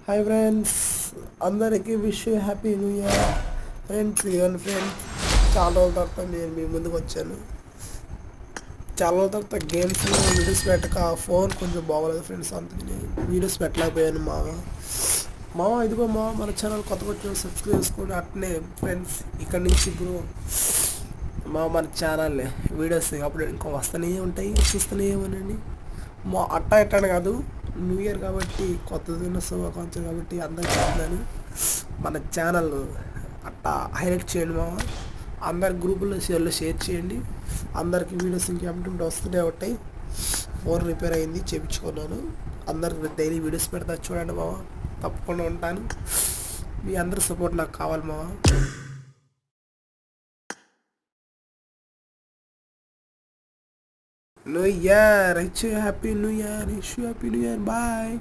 Hi friends, అందరికీ wish happy new year friends. ఇవన్నీ friends, చాలా రోజుల తర్వాత నేను మీ ముందుకు వచ్చాను. చాలా రోజుల తర్వాత గేమ్స్లో వీడియోస్ పెట్టక ఫోన్ కొంచెం బాగోలేదు ఫ్రెండ్స్, అందుకని నేను వీడియోస్ పెట్టలేకపోయాను. మామ ఇదిగో మన ఛానల్ కొత్తగా వచ్చిన సబ్స్క్రైబ్ చేసుకోండి. అట్నే ఫ్రెండ్స్, ఇక్కడ నుంచి ఇప్పుడు మన ఛానల్ వీడియోస్ అప్పుడు ఇంకా వస్తూనే ఉంటాయి, చూస్తూనే ఏమోనండి. ఎట్టాను కాదు, న్యూ ఇయర్ కాబట్టి కొత్త శుభాకాంక్షలు కాబట్టి అందరికి చెప్తున్నాను. మన ఛానల్ అట్టా హైలైట్ చేయండి అందరి గ్రూపుల్లో షేర్ చేయండి. అందరికి వీడియోస్ ఇంకేమిటి వస్తూనే ఉంటాయి. ఫోన్ రిపేర్ అయింది, చేయించుకున్నాను. అందరికి డైలీ వీడియోస్ పెడతా చూడండి తప్పకుండా ఉంటాను. మీ అందరి సపోర్ట్ నాకు కావాలి New Year, wish you happy New Year, bye.